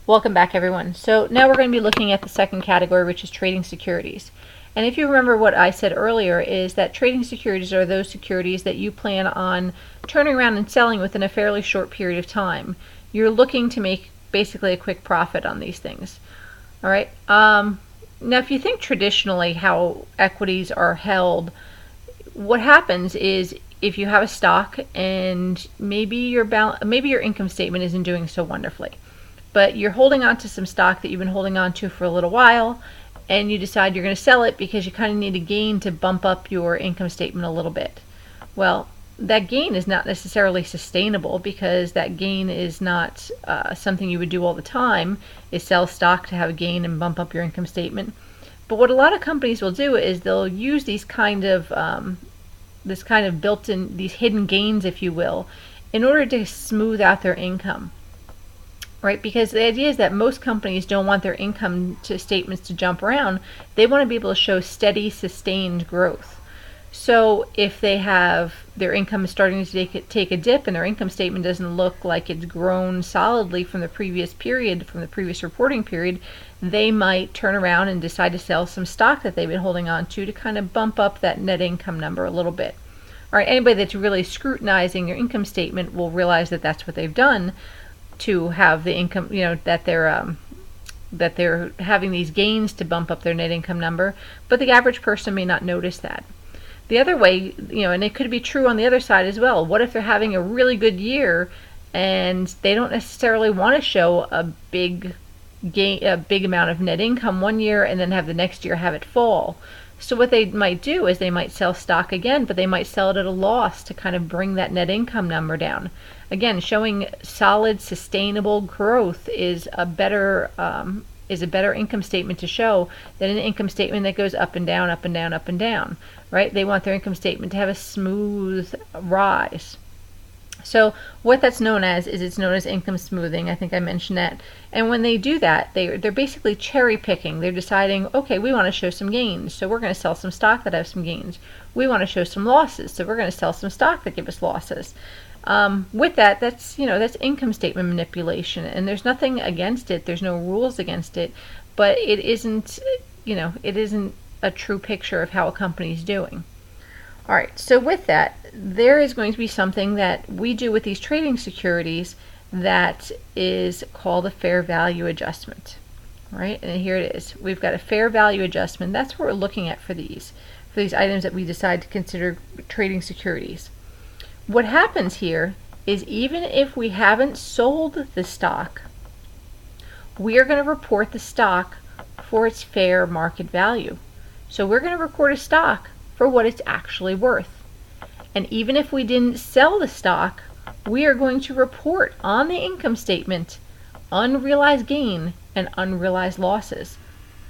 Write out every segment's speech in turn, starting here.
Welcome back, everyone. So now we're going to be looking at the second category, which is trading securities. And if you remember what I said earlier, is that trading securities are those securities that you plan on turning around and selling within a fairly short period of time. You're looking to make basically a quick profit on these things. All right. Now, if you think traditionally how equities are held, what happens is if you have a stock and maybe your income statement isn't doing so wonderfully, but you're holding on to some stock that you've been holding on to for a little while, and you decide you're going to sell it because you kind of need a gain to bump up your income statement a little bit. Well, that gain is not necessarily sustainable because that gain is not something you would do all the time, is sell stock to have a gain and bump up your income statement. But what a lot of companies will do is they'll use these kind of built-in, these hidden gains, if you will, in order to smooth out their income. Right? Because the idea is that most companies don't want their income statements to jump around. They want to be able to show steady, sustained growth. So if they have their income is starting to take a dip and their income statement doesn't look like it's grown solidly from the previous period, from the previous reporting period, they might turn around and decide to sell some stock that they've been holding on to kind of bump up that net income number a little bit. All right, anybody that's really scrutinizing your income statement will realize that that's what they've done to have the income, that they're having these gains to bump up their net income number, but the average person may not notice that. The other way, and it could be true on the other side as well. What if they're having a really good year and they don't necessarily want to show a big amount of net income one year and then have the next year have it fall? So what they might do is they might sell stock again, but they might sell it at a loss to kind of bring that net income number down. Again, showing solid, sustainable growth is a better income statement to show than an income statement that goes up and down, up and down, up and down. Right? They want their income statement to have a smooth rise. So what that's known as is it's known as income smoothing. I think I mentioned that. And when they do that, they're basically cherry picking. They're deciding, okay, we want to show some gains, so we're going to sell some stock that has some gains. We want to show some losses, so we're going to sell some stock that give us losses. With that, that's income statement manipulation, and there's nothing against it. There's no rules against it, but it isn't a true picture of how a company is doing. All right, so with that, there is going to be something that we do with these trading securities that is called a fair value adjustment. All right, and here it is. We've got a fair value adjustment. That's what we're looking at for these items that we decide to consider trading securities. What happens here is even if we haven't sold the stock, we are going to report the stock for its fair market value. So we're going to record a stock for what it's actually worth. And even if we didn't sell the stock, we are going to report on the income statement unrealized gain and unrealized losses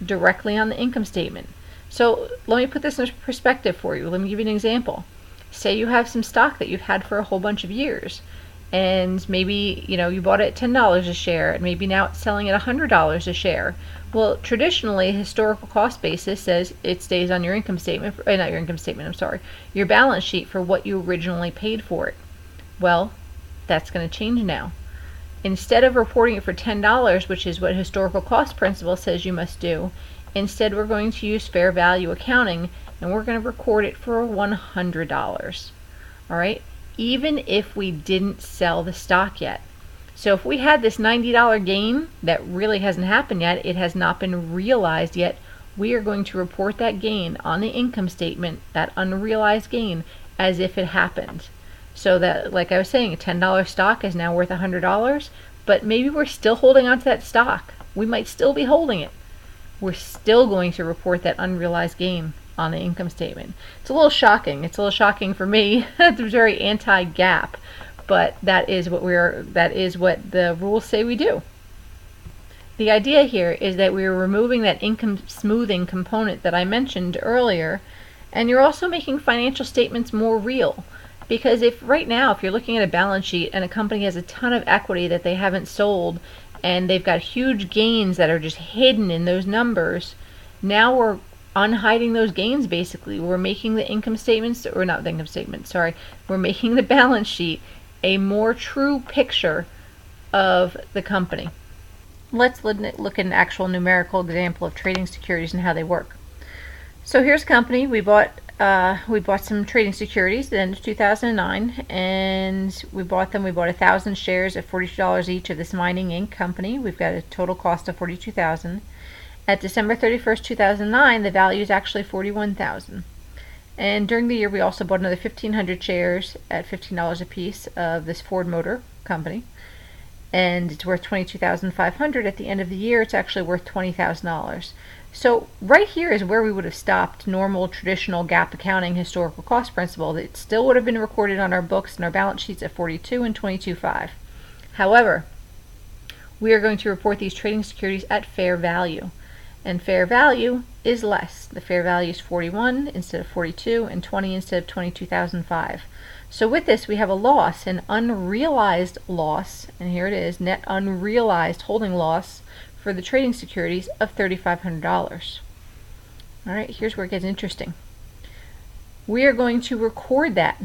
directly on the income statement. So let me put this in perspective for you. Let me give you an example. Say you have some stock that you've had for a whole bunch of years, and maybe you bought it at $10 a share, and maybe now it's selling at $100 a share. Well, traditionally, historical cost basis says it stays on your income statement, not your income statement, I'm sorry, your balance sheet for what you originally paid for it. Well, that's going to change now. Instead of reporting it for $10, which is what historical cost principle says you must do, instead we're going to use fair value accounting, and we're going to record it for $100. All right, even if we didn't sell the stock yet. So if we had this $90 gain that really hasn't happened yet, it has not been realized yet, we are going to report that gain on the income statement, that unrealized gain, as if it happened. So that, like I was saying, a $10 stock is now worth $100, but maybe we're still holding on to that stock. We might still be holding it. We're still going to report that unrealized gain on the income statement. It's a little shocking. It's a little shocking for me. It's very anti-GAAP, but that is what the rules say we do. The idea here is that we're removing that income smoothing component that I mentioned earlier, and you're also making financial statements more real. Because if you're looking at a balance sheet and a company has a ton of equity that they haven't sold, and they've got huge gains that are just hidden in those numbers, now we're unhiding those gains basically. We're making the income statements, or not the income statement, sorry, we're making the balance sheet a more true picture of the company. let's look at an actual numerical example of trading securities and how they work. So here's a company. We bought some trading securities at the end of 2009, and we bought 1,000 shares at $42 each of this Mining Inc. company. We've got a total cost of $42,000. At December 31st, 2009, the value is actually $41,000. And during the year, we also bought another 1,500 shares at $15 a piece of this Ford Motor company, and it's worth $22,500. At the end of the year, it's actually worth $20,000. So right here is where we would have stopped normal traditional GAAP accounting historical cost principle. It still would have been recorded on our books and our balance sheets at $42,000 and $22,500. However, we are going to report these trading securities at fair value, and fair value is less. The fair value is $41,000 instead of $42,000 and $20,000 instead of $22,500. So with this, we have a loss, an unrealized loss, and here it is, net unrealized holding loss for the trading securities of $3,500. All right, here's where it gets interesting. We are going to record that.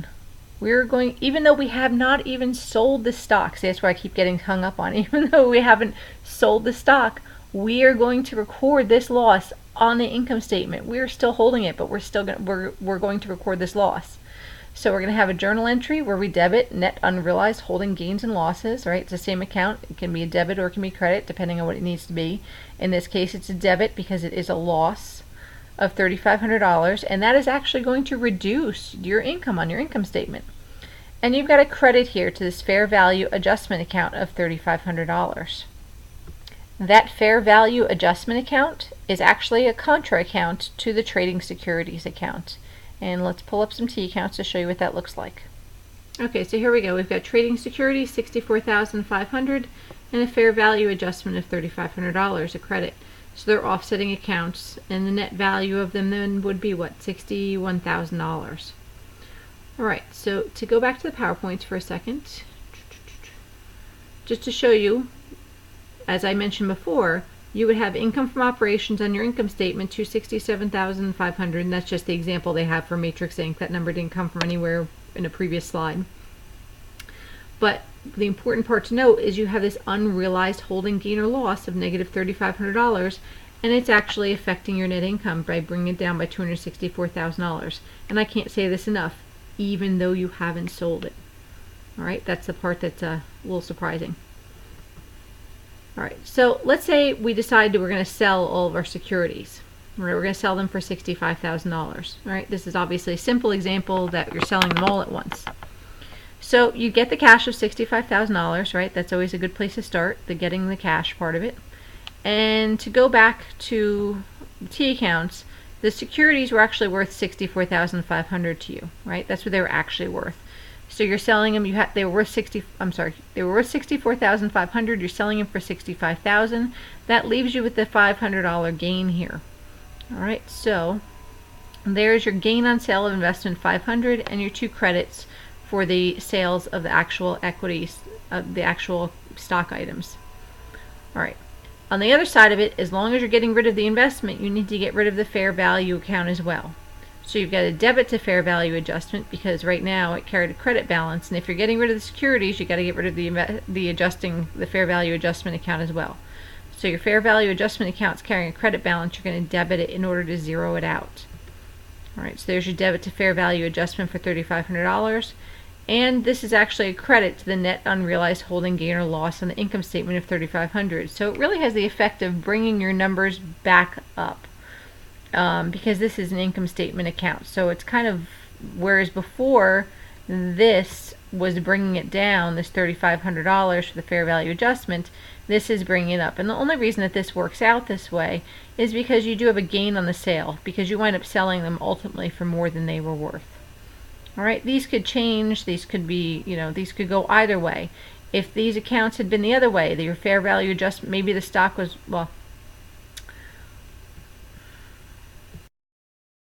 Even though we have not even sold the stock, see, that's why I keep getting hung up on, even though we haven't sold the stock, we are going to record this loss on the income statement. We are still holding it, but we're going to record this loss. So we're going to have a journal entry where we debit net unrealized holding gains and losses, right? It's the same account. It can be a debit or it can be credit, depending on what it needs to be. In this case, it's a debit because it is a loss of $3,500, and that is actually going to reduce your income on your income statement. And you've got a credit here to this fair value adjustment account of $3,500. That fair value adjustment account is actually a contra account to the trading securities account. And let's pull up some T accounts to show you what that looks like. Okay, so here we go. We've got trading securities, $64,500, and a fair value adjustment of $3,500, a credit. So they're offsetting accounts, and the net value of them then would be what? $61,000. All right, so to go back to the PowerPoints for a second, just to show you, as I mentioned before, you would have income from operations on your income statement, $267,500, and that's just the example they have for Matrix Inc. That number didn't come from anywhere in a previous slide. But the important part to note is you have this unrealized holding gain or loss of negative $3,500, and it's actually affecting your net income by bringing it down by $264,000. And I can't say this enough, even though you haven't sold it. All right, that's the part that's a little surprising. All right, so let's say we decided we're going to sell all of our securities. Right, we're going to sell them for $65,000. All right, this is obviously a simple example that you're selling them all at once. So you get the cash of $65,000, right? That's always a good place to start, getting the cash part of it. And to go back to T accounts, the securities were actually worth $64,500 to you, right? That's what they were actually worth. So you're selling them. They were worth $64,500. You're selling them for $65,000. That leaves you with the $500 gain here. All right. So there's your gain on sale of investment, $500, and your two credits for the sales of the actual equities, the actual stock items. All right. On the other side of it, as long as you're getting rid of the investment, you need to get rid of the fair value account as well. So you've got a debit to fair value adjustment because right now it carried a credit balance, and if you're getting rid of the securities, you got to get rid of the fair value adjustment account as well. So your fair value adjustment account's carrying a credit balance. You're going to debit it in order to zero it out. All right, so there's your debit to fair value adjustment for $3,500, and this is actually a credit to the net unrealized holding gain or loss on the income statement of $3,500. So it really has the effect of bringing your numbers back up. Because this is an income statement account. So it's kind of, whereas before this was bringing it down, this $3,500 for the fair value adjustment, this is bringing it up. And the only reason that this works out this way is because you do have a gain on the sale, because you wind up selling them ultimately for more than they were worth. All right, these could change, these could be, these could go either way. If these accounts had been the other way, your fair value adjustment, maybe the stock was, well,